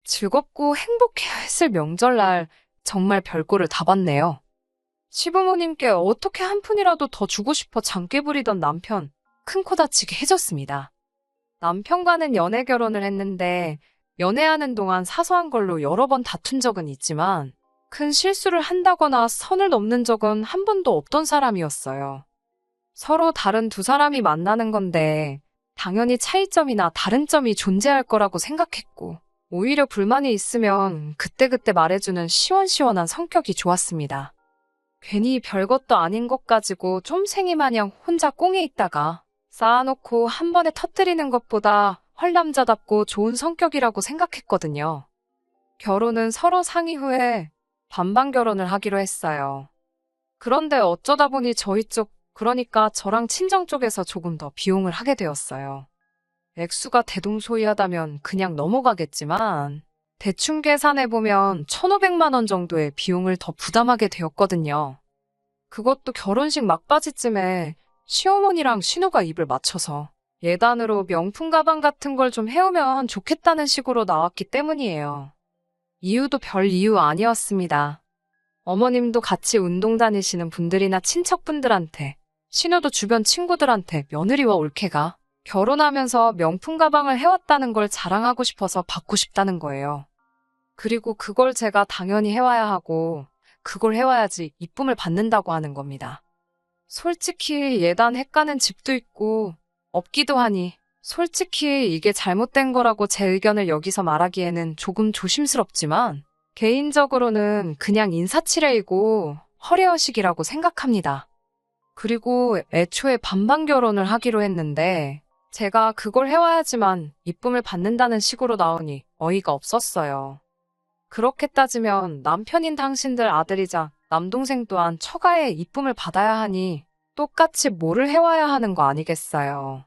즐겁고 행복해야 했을 명절날 정말 별거를 다 봤네요. 시부모님께 어떻게 한 푼이라도 더 주고 싶어 장깨 부리던 남편, 큰 코 다치게 해줬습니다. 남편과는 연애 결혼을 했는데 연애하는 동안 사소한 걸로 여러 번 다툰 적은 있지만 큰 실수를 한다거나 선을 넘는 적은 한 번도 없던 사람이었어요. 서로 다른 두 사람이 만나는 건데 당연히 차이점이나 다른 점이 존재할 거라고 생각했고 오히려 불만이 있으면 그때그때 말해주는 시원시원한 성격이 좋았습니다. 괜히 별것도 아닌 것 가지고 쫌생이 마냥 혼자 꽁에 있다가 쌓아놓고 한 번에 터뜨리는 것보다 헐남자답고 좋은 성격이라고 생각했거든요. 결혼은 서로 상의 후에 반반 결혼을 하기로 했어요. 그런데 어쩌다 보니 저희 쪽, 그러니까 저랑 친정 쪽에서 조금 더 비용을 하게 되었어요. 액수가 대동소이하다면 그냥 넘어가겠지만 대충 계산해보면 1,500만 원 정도의 비용을 더 부담하게 되었거든요. 그것도 결혼식 막바지쯤에 시어머니랑 신우가 입을 맞춰서 예단으로 명품 가방 같은 걸 좀 해오면 좋겠다는 식으로 나왔기 때문이에요. 이유도 별 이유 아니었습니다. 어머님도 같이 운동 다니시는 분들이나 친척분들한테, 신우도 주변 친구들한테 며느리와 올케가 결혼하면서 명품 가방을 해왔다는 걸 자랑하고 싶어서 받고 싶다는 거예요. 그리고 그걸 제가 당연히 해와야 하고 그걸 해와야지 이쁨을 받는다고 하는 겁니다. 솔직히 예단 헷가는 집도 있고 없기도 하니 솔직히 이게 잘못된 거라고 제 의견을 여기서 말하기에는 조금 조심스럽지만 개인적으로는 그냥 인사치레이고 허례허식이라고 생각합니다. 그리고 애초에 반반 결혼을 하기로 했는데 제가 그걸 해와야지만 이쁨을 받는다는 식으로 나오니 어이가 없었어요. 그렇게 따지면 남편인 당신들 아들이자 남동생 또한 처가의 이쁨을 받아야 하니 똑같이 뭐를 해와야 하는 거 아니겠어요.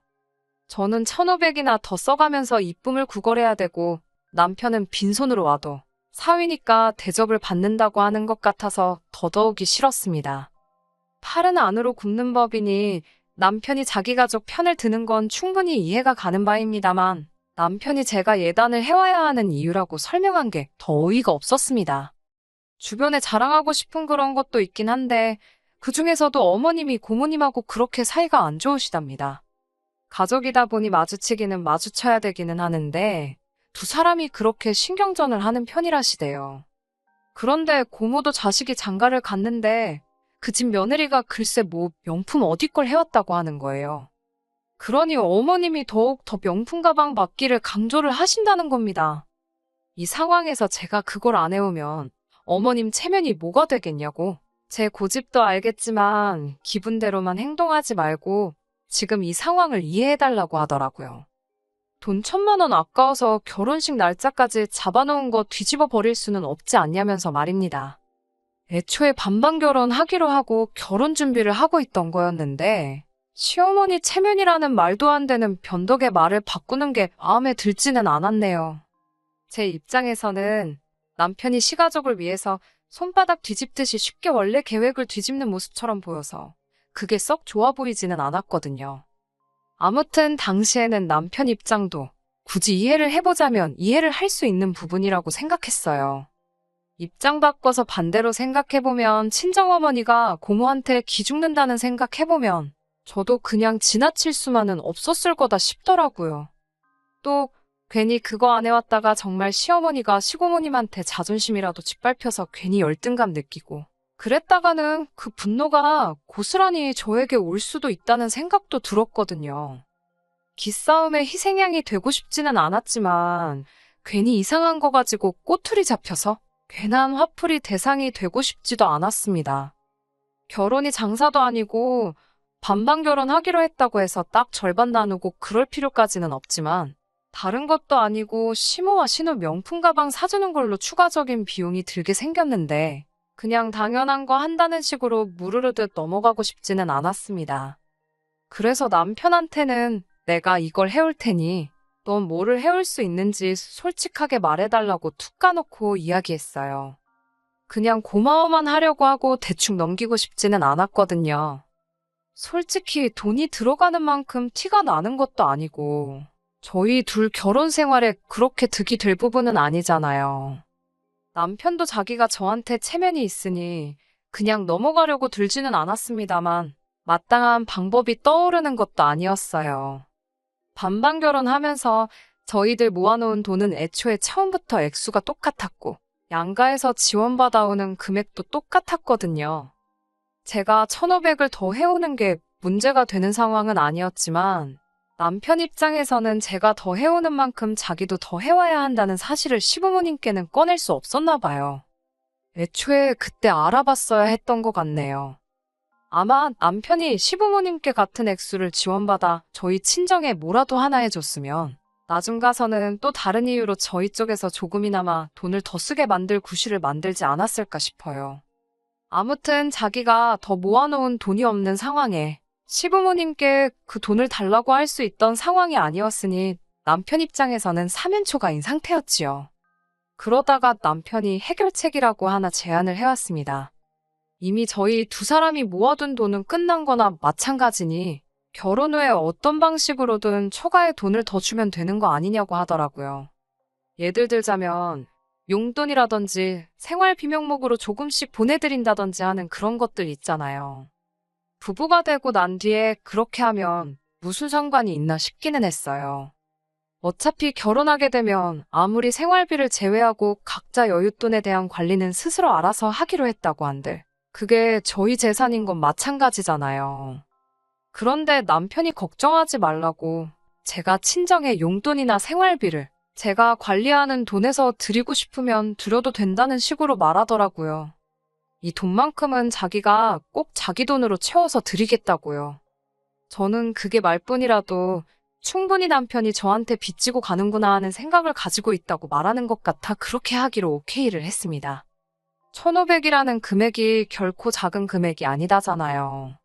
저는 1,500이나 더 써가면서 이쁨을 구걸해야 되고 남편은 빈손으로 와도 사위니까 대접을 받는다고 하는 것 같아서 더더욱이 싫었습니다. 팔은 안으로 굽는 법이니 남편이 자기 가족 편을 드는 건 충분히 이해가 가는 바입니다만 남편이 제가 예단을 해와야 하는 이유라고 설명한 게 더 어이가 없었습니다. 주변에 자랑하고 싶은 그런 것도 있긴 한데 그중에서도 어머님이 고모님하고 그렇게 사이가 안 좋으시답니다. 가족이다 보니 마주치기는 마주쳐야 되기는 하는데 두 사람이 그렇게 신경전을 하는 편이라시대요. 그런데 고모도 자식이 장가를 갔는데 그 집 며느리가 글쎄 뭐 명품 어디 걸 해왔다고 하는 거예요. 그러니 어머님이 더욱 더 명품 가방 받기를 강조를 하신다는 겁니다. 이 상황에서 제가 그걸 안 해오면 어머님 체면이 뭐가 되겠냐고. 제 고집도 알겠지만 기분대로만 행동하지 말고 지금 이 상황을 이해해달라고 하더라고요. 돈 1,000만 원 아까워서 결혼식 날짜까지 잡아놓은 거 뒤집어 버릴 수는 없지 않냐면서 말입니다. 애초에 반반 결혼하기로 하고 결혼 준비를 하고 있던 거였는데 시어머니 체면이라는 말도 안 되는 변덕의 말을 바꾸는 게 마음에 들지는 않았네요. 제 입장에서는 남편이 시가족을 위해서 손바닥 뒤집듯이 쉽게 원래 계획을 뒤집는 모습처럼 보여서 그게 썩 좋아 보이지는 않았거든요. 아무튼 당시에는 남편 입장도 굳이 이해를 해보자면 이해를 할 수 있는 부분이라고 생각했어요. 입장 바꿔서 반대로 생각해보면 친정어머니가 고모한테 기죽는다는 생각해보면 저도 그냥 지나칠 수만은 없었을 거다 싶더라고요. 또 괜히 그거 안 해왔다가 정말 시어머니가 시고모님한테 자존심이라도 짓밟혀서 괜히 열등감 느끼고 그랬다가는 그 분노가 고스란히 저에게 올 수도 있다는 생각도 들었거든요. 기싸움의 희생양이 되고 싶지는 않았지만 괜히 이상한 거 가지고 꼬투리 잡혀서 괜한 화풀이 대상이 되고 싶지도 않았습니다. 결혼이 장사도 아니고 반반 결혼하기로 했다고 해서 딱 절반 나누고 그럴 필요까지는 없지만 다른 것도 아니고 시모와 신우 명품 가방 사주는 걸로 추가적인 비용이 들게 생겼는데 그냥 당연한 거 한다는 식으로 무르르듯 넘어가고 싶지는 않았습니다. 그래서 남편한테는 내가 이걸 해올 테니 넌 뭐를 해올 수 있는지 솔직하게 말해달라고 툭 까놓고 이야기했어요. 그냥 고마워만 하려고 하고 대충 넘기고 싶지는 않았거든요. 솔직히 돈이 들어가는 만큼 티가 나는 것도 아니고 저희 둘 결혼 생활에 그렇게 득이 될 부분은 아니잖아요. 남편도 자기가 저한테 체면이 있으니 그냥 넘어가려고 들지는 않았습니다만 마땅한 방법이 떠오르는 것도 아니었어요. 반반 결혼하면서 저희들 모아놓은 돈은 애초에 처음부터 액수가 똑같았고 양가에서 지원받아오는 금액도 똑같았거든요. 제가 1,500을 더 해오는 게 문제가 되는 상황은 아니었지만 남편 입장에서는 제가 더 해오는 만큼 자기도 더 해와야 한다는 사실을 시부모님께는 꺼낼 수 없었나 봐요. 애초에 그때 알아봤어야 했던 것 같네요. 아마 남편이 시부모님께 같은 액수를 지원받아 저희 친정에 뭐라도 하나 해줬으면 나중 가서는 또 다른 이유로 저희 쪽에서 조금이나마 돈을 더 쓰게 만들 구실을 만들지 않았을까 싶어요. 아무튼 자기가 더 모아놓은 돈이 없는 상황에 시부모님께 그 돈을 달라고 할 수 있던 상황이 아니었으니 남편 입장에서는 사면초가인 상태였지요. 그러다가 남편이 해결책이라고 하나 제안을 해왔습니다. 이미 저희 두 사람이 모아둔 돈은 끝난 거나 마찬가지니 결혼 후에 어떤 방식으로든 초과의 돈을 더 주면 되는 거 아니냐고 하더라고요. 예를 들자면 용돈이라든지 생활비 명목으로 조금씩 보내드린다든지 하는 그런 것들 있잖아요. 부부가 되고 난 뒤에 그렇게 하면 무슨 상관이 있나 싶기는 했어요. 어차피 결혼하게 되면 아무리 생활비를 제외하고 각자 여윳돈에 대한 관리는 스스로 알아서 하기로 했다고 한들 그게 저희 재산인 건 마찬가지잖아요. 그런데 남편이 걱정하지 말라고 제가 친정의 용돈이나 생활비를 제가 관리하는 돈에서 드리고 싶으면 드려도 된다는 식으로 말하더라고요. 이 돈만큼은 자기가 꼭 자기 돈으로 채워서 드리겠다고요. 저는 그게 말뿐이라도 충분히 남편이 저한테 빚지고 가는구나 하는 생각을 가지고 있다고 말하는 것 같아 그렇게 하기로 오케이를 했습니다. 1,500이라는 금액이 결코 작은 금액이 아니다잖아요.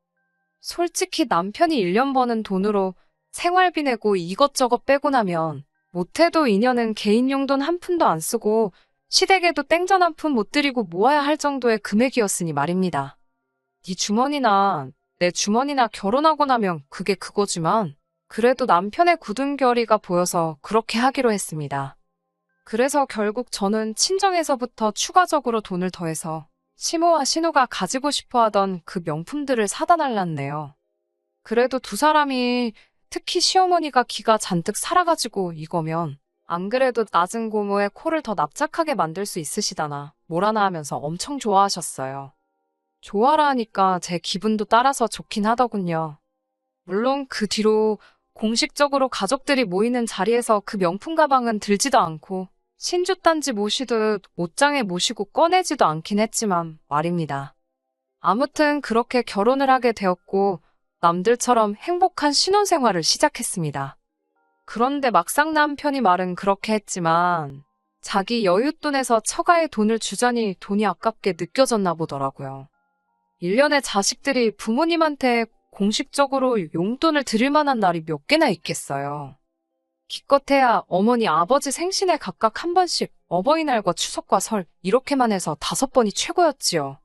솔직히 남편이 1년 버는 돈으로 생활비 내고 이것저것 빼고 나면 못해도 2년은 개인 용돈 한 푼도 안 쓰고 시댁에도 땡전 한 푼 못 드리고 모아야 할 정도의 금액이었으니 말입니다. 네 주머니나 내 주머니나 결혼하고 나면 그게 그거지만 그래도 남편의 굳은 결의가 보여서 그렇게 하기로 했습니다. 그래서 결국 저는 친정에서부터 추가적으로 돈을 더해서 시모와 신우가 가지고 싶어하던 그 명품들을 사다 달랐네요. 그래도 두 사람이 특히 시어머니가 기가 잔뜩 살아가지고 이거면 안 그래도 낮은 고모의 코를 더 납작하게 만들 수 있으시다나 뭐라나 하면서 엄청 좋아하셨어요. 좋아라 하니까 제 기분도 따라서 좋긴 하더군요. 물론 그 뒤로 공식적으로 가족들이 모이는 자리에서 그 명품 가방은 들지도 않고 신주단지 모시듯 옷장에 모시고 꺼내지도 않긴 했지만 말입니다. 아무튼 그렇게 결혼을 하게 되었고 남들처럼 행복한 신혼생활을 시작했습니다. 그런데 막상 남편이 말은 그렇게 했지만 자기 여윳돈에서 처가에 돈을 주자니 돈이 아깝게 느껴졌나 보더라고요. 1년에 자식들이 부모님한테 공식적으로 용돈을 드릴 만한 날이 몇 개나 있겠어요. 기껏해야 어머니 아버지 생신에 각각 한 번씩 어버이날과 추석과 설 이렇게만 해서 5번이 최고였지요.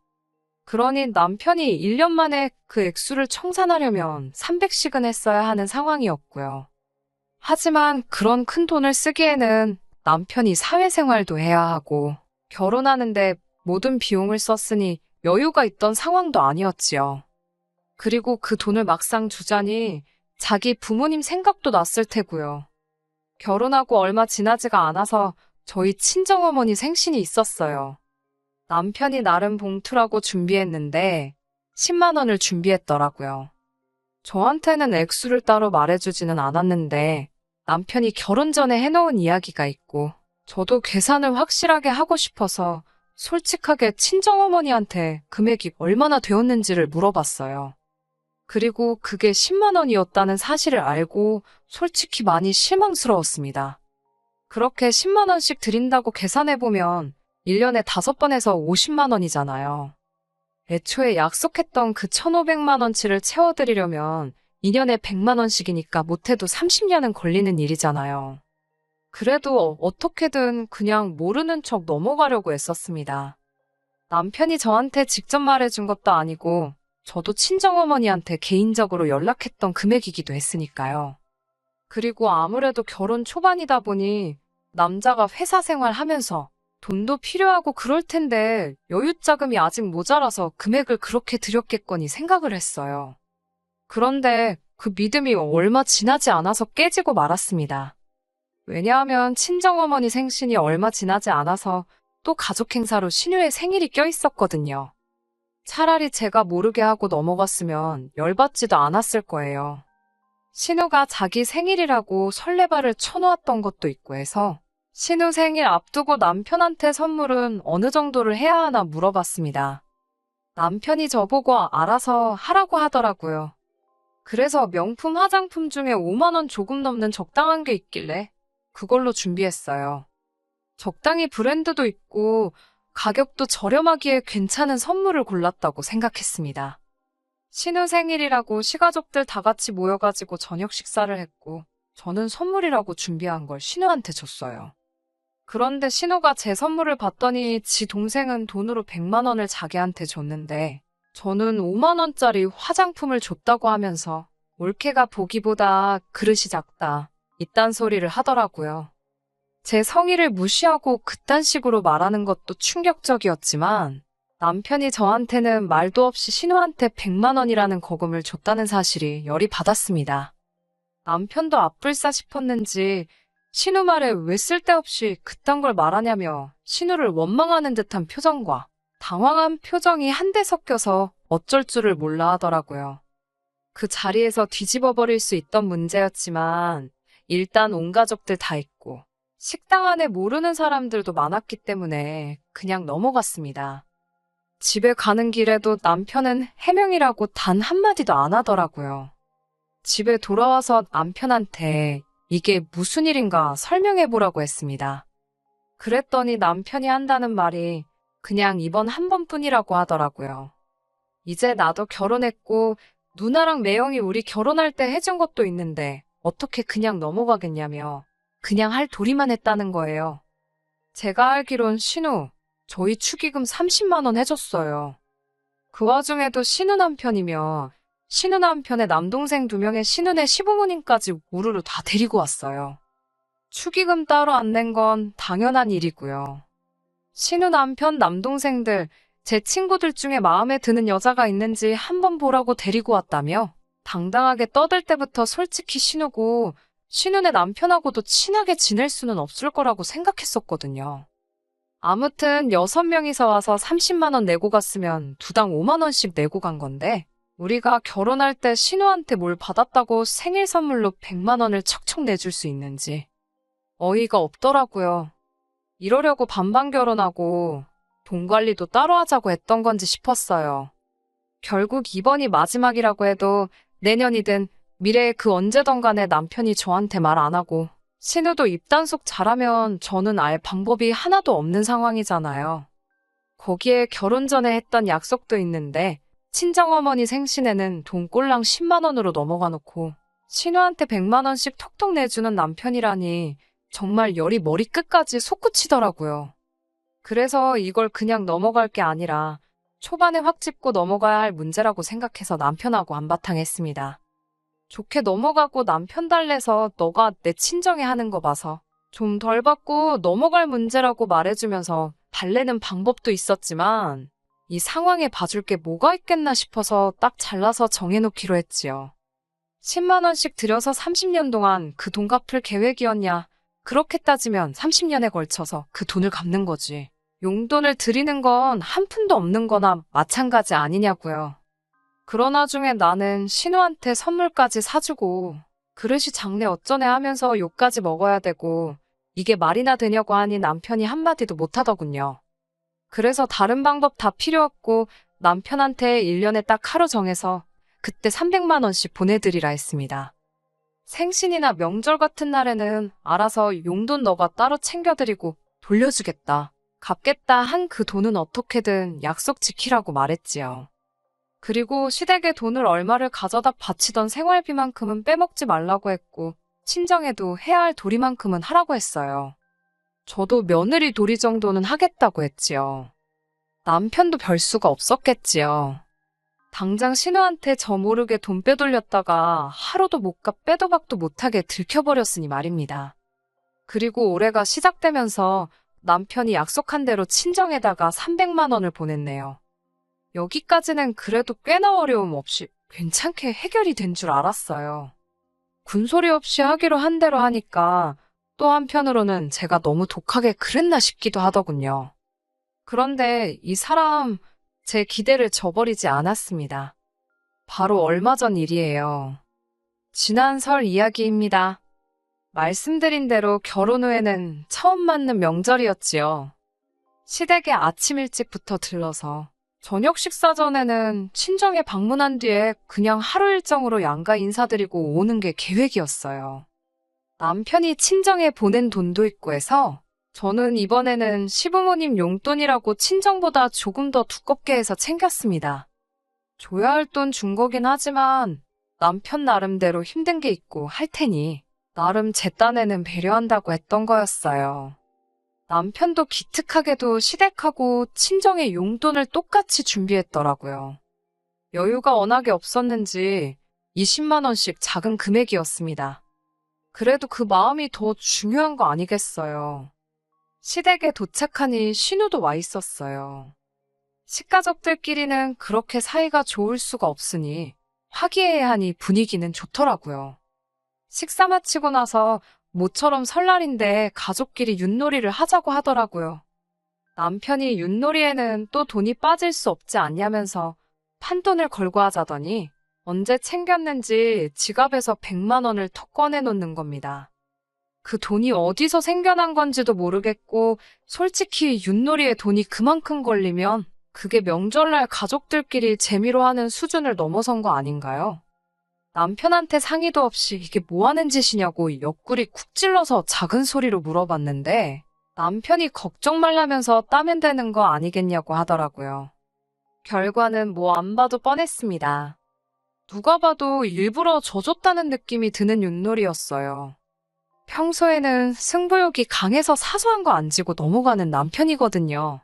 그러니 남편이 1년 만에 그 액수를 청산하려면 300씩은 했어야 하는 상황이었고요. 하지만 그런 큰 돈을 쓰기에는 남편이 사회생활도 해야 하고 결혼하는데 모든 비용을 썼으니 여유가 있던 상황도 아니었지요. 그리고 그 돈을 막상 주자니 자기 부모님 생각도 났을 테고요. 결혼하고 얼마 지나지가 않아서 저희 친정어머니 생신이 있었어요. 남편이 나름 봉투라고 준비했는데 10만 원을 준비했더라고요. 저한테는 액수를 따로 말해주지는 않았는데 남편이 결혼 전에 해놓은 이야기가 있고 저도 계산을 확실하게 하고 싶어서 솔직하게 친정어머니한테 금액이 얼마나 되었는지를 물어봤어요. 그리고 그게 10만 원이었다는 사실을 알고 솔직히 많이 실망스러웠습니다. 그렇게 10만 원씩 드린다고 계산해보면 1년에 5번 해서 50만 원이잖아요. 애초에 약속했던 그 1,500만 원치를 채워드리려면 2년에 100만 원씩이니까 못해도 30년은 걸리는 일이잖아요. 그래도 어떻게든 그냥 모르는 척 넘어가려고 애썼습니다. 남편이 저한테 직접 말해준 것도 아니고 저도 친정어머니한테 개인적으로 연락했던 금액이기도 했으니까요. 그리고 아무래도 결혼 초반이다 보니 남자가 회사 생활하면서 돈도 필요하고 그럴 텐데 여유 자금이 아직 모자라서 금액을 그렇게 드렸겠거니 생각을 했어요. 그런데 그 믿음이 얼마 지나지 않아서 깨지고 말았습니다. 왜냐하면 친정어머니 생신이 얼마 지나지 않아서 또 가족 행사로 신우의 생일이 껴있었거든요. 차라리 제가 모르게 하고 넘어갔으면 열받지도 않았을 거예요. 신우가 자기 생일이라고 설레발을 쳐놓았던 것도 있고 해서 신우 생일 앞두고 남편한테 선물은 어느 정도를 해야 하나 물어봤습니다. 남편이 저보고 알아서 하라고 하더라고요. 그래서 명품 화장품 중에 5만 원 조금 넘는 적당한 게 있길래 그걸로 준비했어요. 적당히 브랜드도 있고 가격도 저렴하기에 괜찮은 선물을 골랐다고 생각했습니다. 신우 생일이라고 시가족들 다 같이 모여가지고 저녁 식사를 했고 저는 선물이라고 준비한 걸 신우한테 줬어요. 그런데 신우가 제 선물을 받더니 지 동생은 돈으로 100만 원을 자기한테 줬는데 저는 5만 원짜리 화장품을 줬다고 하면서 올케가 보기보다 그릇이 작다 이딴 소리를 하더라고요. 제 성의를 무시하고 그딴 식으로 말하는 것도 충격적이었지만 남편이 저한테는 말도 없이 신우한테 100만 원이라는 거금을 줬다는 사실이 열이 받았습니다. 남편도 앞불싸 싶었는지 신우 말에 왜 쓸데없이 그딴 걸 말하냐며 신우를 원망하는 듯한 표정과 당황한 표정이 한데 섞여서 어쩔 줄을 몰라 하더라고요. 그 자리에서 뒤집어 버릴 수 있던 문제였지만 일단 온 가족들 다 있고 식당 안에 모르는 사람들도 많았기 때문에 그냥 넘어갔습니다. 집에 가는 길에도 남편은 해명이라고 단 한마디도 안 하더라고요. 집에 돌아와서 남편한테 이게 무슨 일인가 설명해보라고 했습니다. 그랬더니 남편이 한다는 말이 그냥 이번 한 번뿐이라고 하더라고요. 이제 나도 결혼했고 누나랑 매형이 우리 결혼할 때 해준 것도 있는데 어떻게 그냥 넘어가겠냐며 그냥 할 도리만 했다는 거예요. 제가 알기론 신우, 저희 축의금 30만 원 해줬어요. 그 와중에도 신우 남편이며 신우 남편의 남동생 2명의 신우네 시부모님까지 우르르 다 데리고 왔어요. 축의금 따로 안 낸 건 당연한 일이고요. 신우 남편 남동생들, 제 친구들 중에 마음에 드는 여자가 있는지 한번 보라고 데리고 왔다며 당당하게 떠들 때부터 솔직히 신우고 신우네 남편하고도 친하게 지낼 수는 없을 거라고 생각했었거든요. 아무튼 6명이서 와서 30만 원 내고 갔으면 두당 5만 원씩 내고 간 건데 우리가 결혼할 때 신우한테 뭘 받았다고 생일 선물로 100만 원을 척척 내줄 수 있는지 어이가 없더라고요. 이러려고 반반 결혼하고 돈 관리도 따로 하자고 했던 건지 싶었어요. 결국 이번이 마지막이라고 해도 내년이든 미래에 그 언제든 간에 남편이 저한테 말 안 하고 신우도 입단속 잘하면 저는 알 방법이 하나도 없는 상황이잖아요. 거기에 결혼 전에 했던 약속도 있는데 친정어머니 생신에는 돈꼴랑 10만 원으로 넘어가 놓고 신우한테 100만 원씩 톡톡 내주는 남편이라니 정말 열이 머리끝까지 솟구치더라고요. 그래서 이걸 그냥 넘어갈 게 아니라 초반에 확 짚고 넘어가야 할 문제라고 생각해서 남편하고 한바탕 했습니다. 좋게 넘어가고 남편 달래서 너가 내 친정에 하는 거 봐서 좀 덜 받고 넘어갈 문제라고 말해주면서 달래는 방법도 있었지만 이 상황에 봐줄 게 뭐가 있겠나 싶어서 딱 잘라서 정해놓기로 했지요. 10만 원씩 들여서 30년 동안 그 돈 갚을 계획이었냐? 그렇게 따지면 30년에 걸쳐서 그 돈을 갚는 거지. 용돈을 드리는 건 한 푼도 없는 거나 마찬가지 아니냐고요. 그러나 중에 나는 신우한테 선물까지 사주고 그릇이 작네 어쩌네 하면서 욕까지 먹어야 되고 이게 말이나 되냐고 하니 남편이 한마디도 못하더군요. 그래서 다른 방법 다 필요 없고 남편한테 1년에 딱 하루 정해서 그때 300만 원씩 보내드리라 했습니다. 생신이나 명절 같은 날에는 알아서 용돈 너가 따로 챙겨드리고 돌려주겠다, 갚겠다 한 그 돈은 어떻게든 약속 지키라고 말했지요. 그리고 시댁에 돈을 얼마를 가져다 바치던 생활비만큼은 빼먹지 말라고 했고 친정에도 해야 할 도리만큼은 하라고 했어요. 저도 며느리 도리 정도는 하겠다고 했지요. 남편도 별 수가 없었겠지요. 당장 신우한테 저 모르게 돈 빼돌렸다가 하루도 못 가 빼도 박도 못하게 들켜버렸으니 말입니다. 그리고 올해가 시작되면서 남편이 약속한 대로 친정에다가 300만 원을 보냈네요. 여기까지는 그래도 꽤나 어려움 없이 괜찮게 해결이 된 줄 알았어요. 군소리 없이 하기로 한 대로 하니까 또 한편으로는 제가 너무 독하게 그랬나 싶기도 하더군요. 그런데 이 사람 제 기대를 저버리지 않았습니다. 바로 얼마 전 일이에요. 지난 설 이야기입니다. 말씀드린 대로 결혼 후에는 처음 맞는 명절이었지요. 시댁에 아침 일찍부터 들러서 저녁 식사 전에는 친정에 방문한 뒤에 그냥 하루 일정으로 양가 인사드리고 오는 게 계획이었어요. 남편이 친정에 보낸 돈도 있고 해서 저는 이번에는 시부모님 용돈이라고 친정보다 조금 더 두껍게 해서 챙겼습니다. 줘야 할 돈 준 거긴 하지만 남편 나름대로 힘든 게 있고 할 테니 나름 제 딴에는 배려한다고 했던 거였어요. 남편도 기특하게도 시댁하고 친정의 용돈을 똑같이 준비했더라고요. 여유가 워낙에 없었는지 20만 원씩 작은 금액이었습니다. 그래도 그 마음이 더 중요한 거 아니겠어요. 시댁에 도착하니 신우도 와 있었어요. 식가족들끼리는 그렇게 사이가 좋을 수가 없으니 화기애애하니 하니 분위기는 좋더라고요. 식사 마치고 나서 모처럼 설날인데 가족끼리 윷놀이를 하자고 하더라고요. 남편이 윷놀이에는 또 돈이 빠질 수 없지 않냐면서 판돈을 걸고 하자더니 언제 챙겼는지 지갑에서 100만 원을 턱 꺼내놓는 겁니다. 그 돈이 어디서 생겨난 건지도 모르겠고 솔직히 윷놀이에 돈이 그만큼 걸리면 그게 명절날 가족들끼리 재미로 하는 수준을 넘어선 거 아닌가요? 남편한테 상의도 없이 이게 뭐 하는 짓이냐고 옆구리 쿡 찔러서 작은 소리로 물어봤는데 남편이 걱정 말라면서 따면 되는 거 아니겠냐고 하더라고요. 결과는 뭐 안 봐도 뻔했습니다. 누가 봐도 일부러 져줬다는 느낌이 드는 윷놀이였어요. 평소에는 승부욕이 강해서 사소한 거 안 지고 넘어가는 남편이거든요.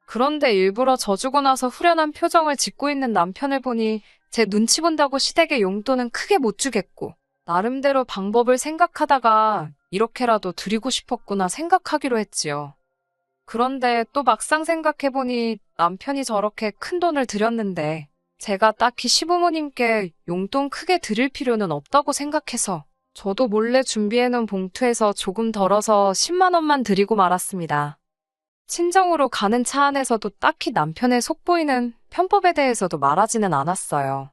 그런데 일부러 져주고 나서 후련한 표정을 짓고 있는 남편을 보니 제 눈치 본다고 시댁에 용돈은 크게 못 주겠고 나름대로 방법을 생각하다가 이렇게라도 드리고 싶었구나 생각하기로 했지요. 그런데 또 막상 생각해보니 남편이 저렇게 큰 돈을 드렸는데 제가 딱히 시부모님께 용돈 크게 드릴 필요는 없다고 생각해서 저도 몰래 준비해놓은 봉투에서 조금 덜어서 10만 원만 드리고 말았습니다. 친정으로 가는 차 안에서도 딱히 남편의 속보이는 편법에 대해서도 말하지는 않았어요.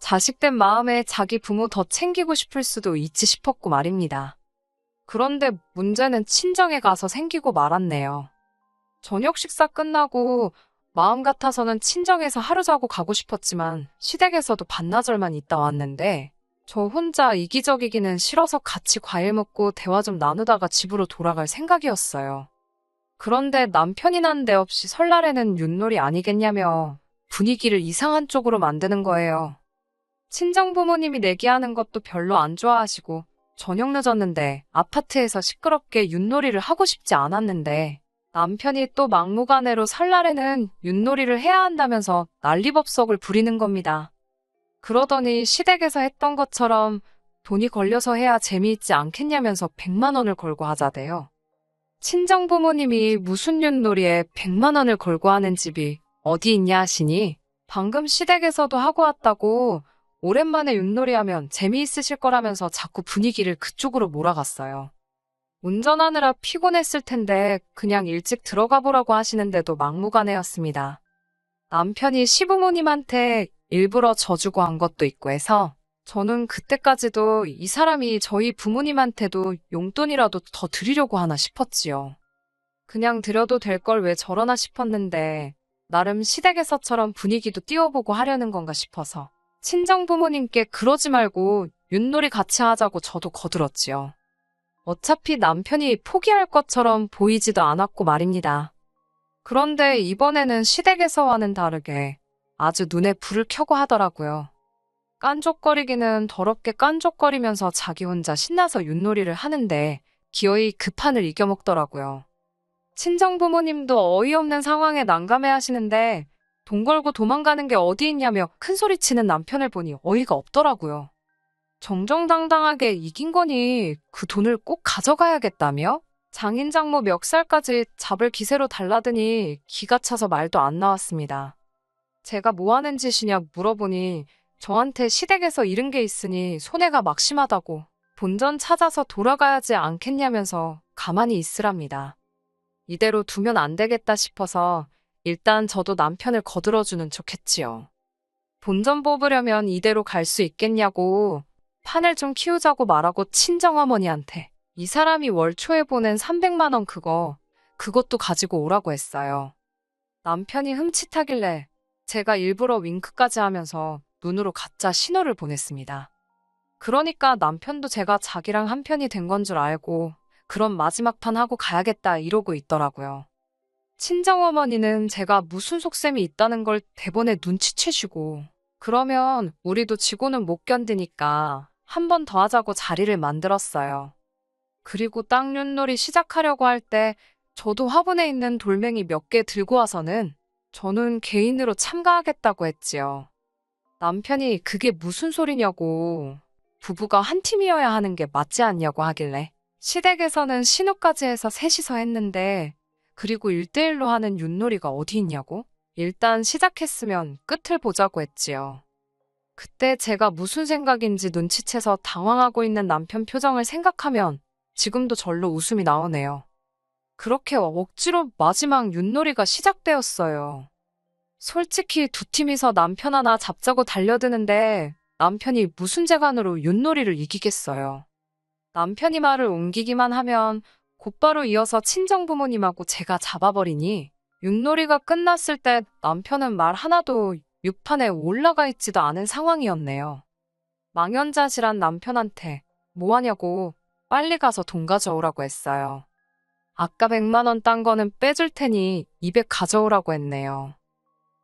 자식된 마음에 자기 부모 더 챙기고 싶을 수도 있지 싶었고 말입니다. 그런데 문제는 친정에 가서 생기고 말았네요. 저녁 식사 끝나고 마음 같아서는 친정에서 하루 자고 가고 싶었지만 시댁에서도 반나절만 있다 왔는데 저 혼자 이기적이기는 싫어서 같이 과일 먹고 대화 좀 나누다가 집으로 돌아갈 생각이었어요. 그런데 남편이 난데없이 설날에는 윷놀이 아니겠냐며 분위기를 이상한 쪽으로 만드는 거예요. 친정 부모님이 내기하는 것도 별로 안 좋아하시고 저녁 늦었는데 아파트에서 시끄럽게 윷놀이를 하고 싶지 않았는데 남편이 또 막무가내로 설날에는 윷놀이를 해야 한다면서 난리법석을 부리는 겁니다. 그러더니 시댁에서 했던 것처럼 돈이 걸려서 해야 재미있지 않겠냐면서 100만 원을 걸고 하자대요. 친정 부모님이 무슨 윷놀이에 100만 원을 걸고 하는 집이 어디 있냐 하시니 방금 시댁에서도 하고 왔다고 오랜만에 윷놀이 하면 재미있으실 거라면서 자꾸 분위기를 그쪽으로 몰아갔어요. 운전하느라 피곤했을 텐데 그냥 일찍 들어가 보라고 하시는데도 막무가내였습니다. 남편이 시부모님한테 일부러 져주고 한 것도 있고 해서 저는 그때까지도 이 사람이 저희 부모님한테도 용돈이라도 더 드리려고 하나 싶었지요. 그냥 드려도 될 걸 왜 저러나 싶었는데 나름 시댁에서처럼 분위기도 띄워보고 하려는 건가 싶어서 친정 부모님께 그러지 말고 윷놀이 같이 하자고 저도 거들었지요. 어차피 남편이 포기할 것처럼 보이지도 않았고 말입니다. 그런데 이번에는 시댁에서와는 다르게 아주 눈에 불을 켜고 하더라고요. 깐족거리기는 더럽게 깐족거리면서 자기 혼자 신나서 윷놀이를 하는데 기어이 그 판을 이겨먹더라고요. 친정 부모님도 어이없는 상황에 난감해 하시는데 돈 걸고 도망가는 게 어디 있냐며 큰소리치는 남편을 보니 어이가 없더라고요. 정정당당하게 이긴 거니 그 돈을 꼭 가져가야겠다며? 장인 장모 멱살까지 잡을 기세로 달라드니 기가 차서 말도 안 나왔습니다. 제가 뭐 하는 짓이냐 물어보니 저한테 시댁에서 잃은 게 있으니 손해가 막심하다고 본전 찾아서 돌아가야지 않겠냐면서 가만히 있으랍니다. 이대로 두면 안 되겠다 싶어서 일단 저도 남편을 거들어주는 척 했지요. 본전 뽑으려면 이대로 갈 수 있겠냐고 판을 좀 키우자고 말하고 친정어머니한테 이 사람이 월 초에 보낸 300만 원 그것도 가지고 오라고 했어요. 남편이 흠칫하길래 제가 일부러 윙크까지 하면서 눈으로 가짜 신호를 보냈습니다. 그러니까 남편도 제가 자기랑 한편이 된 건 줄 알고 그럼 마지막 판 하고 가야겠다 이러고 있더라고요. 친정어머니는 제가 무슨 속셈이 있다는 걸 대번에 눈치채시고 그러면 우리도 지고는 못 견디니까 한 번 더 하자고 자리를 만들었어요. 그리고 땅 윷놀이 시작하려고 할 때 저도 화분에 있는 돌멩이 몇 개 들고 와서는 저는 개인으로 참가하겠다고 했지요. 남편이 그게 무슨 소리냐고 부부가 한 팀이어야 하는 게 맞지 않냐고 하길래 시댁에서는 신우까지 해서 셋이서 했는데 그리고 1대1로 하는 윷놀이가 어디 있냐고? 일단 시작했으면 끝을 보자고 했지요. 그때 제가 무슨 생각인지 눈치채서 당황하고 있는 남편 표정을 생각하면 지금도 절로 웃음이 나오네요. 그렇게 억지로 마지막 윷놀이가 시작되었어요. 솔직히 두 팀이서 남편 하나 잡자고 달려드는데 남편이 무슨 재간으로 윷놀이를 이기겠어요. 남편이 말을 옮기기만 하면 곧바로 이어서 친정부모님하고 제가 잡아버리니 윷놀이가 끝났을 때 남편은 말 하나도 육판에 올라가 있지도 않은 상황이었네요. 망연자실한 남편한테 뭐 하냐고 빨리 가서 돈 가져오라고 했어요. 아까 100만 원 딴 거는 빼줄 테니 200 가져오라고 했네요.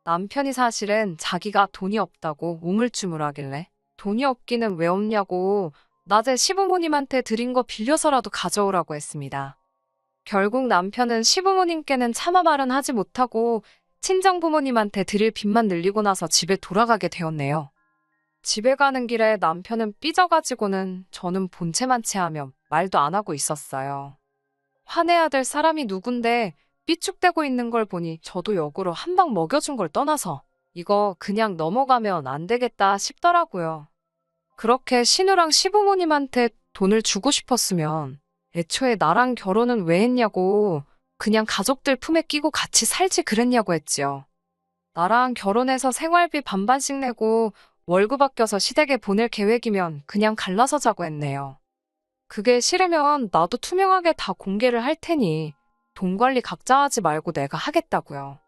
남편이 사실은 자기가 돈이 없다고 우물쭈물하길래 돈이 없기는 왜 없냐고 낮에 시부모님한테 드린 거 빌려서라도 가져오라고 했습니다. 결국 남편은 시부모님께는 차마 말은 하지 못하고 친정부모님한테 드릴 빚만 늘리고 나서 집에 돌아가게 되었네요. 집에 가는 길에 남편은 삐져가지고는 저는 본체만 체하며 말도 안 하고 있었어요. 화내야 될 사람이 누군데 삐죽대고 있는 걸 보니 저도 역으로 한 방 먹여준 걸 떠나서 이거 그냥 넘어가면 안 되겠다 싶더라고요. 그렇게 신우랑 시부모님한테 돈을 주고 싶었으면 애초에 나랑 결혼은 왜 했냐고 그냥 가족들 품에 끼고 같이 살지 그랬냐고 했지요. 나랑 결혼해서 생활비 반반씩 내고 월급 아껴서 시댁에 보낼 계획이면 그냥 갈라서 자고 했네요. 그게 싫으면 나도 투명하게 다 공개를 할 테니 돈 관리 각자 하지 말고 내가 하겠다고요.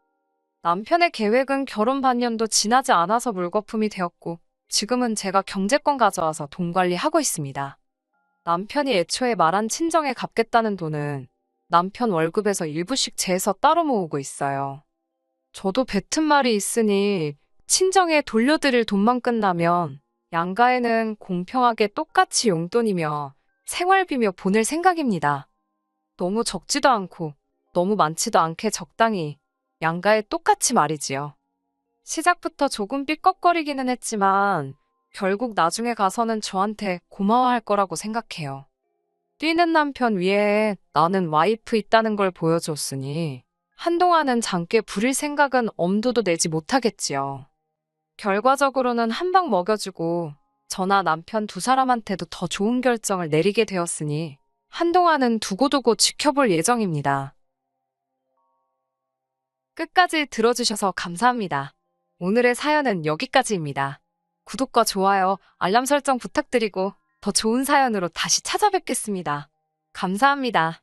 남편의 계획은 결혼 반년도 지나지 않아서 물거품이 되었고 지금은 제가 경제권 가져와서 돈 관리하고 있습니다. 남편이 애초에 말한 친정에 갚겠다는 돈은 남편 월급에서 일부씩 재서 따로 모으고 있어요. 저도 뱉은 말이 있으니 친정에 돌려드릴 돈만 끝나면 양가에는 공평하게 똑같이 용돈이며 생활비며 보낼 생각입니다. 너무 적지도 않고 너무 많지도 않게 적당히 양가에 똑같이 말이지요. 시작부터 조금 삐걱거리기는 했지만 결국 나중에 가서는 저한테 고마워할 거라고 생각해요. 뛰는 남편 위에 나는 와이프 있다는 걸 보여줬으니 한동안은 장께 부릴 생각은 엄두도 내지 못하겠지요. 결과적으로는 한 방 먹여주고 저나 남편 두 사람한테도 더 좋은 결정을 내리게 되었으니 한동안은 두고두고 지켜볼 예정입니다. 끝까지 들어주셔서 감사합니다. 오늘의 사연은 여기까지입니다. 구독과 좋아요, 알람 설정 부탁드리고 더 좋은 사연으로 다시 찾아뵙겠습니다. 감사합니다.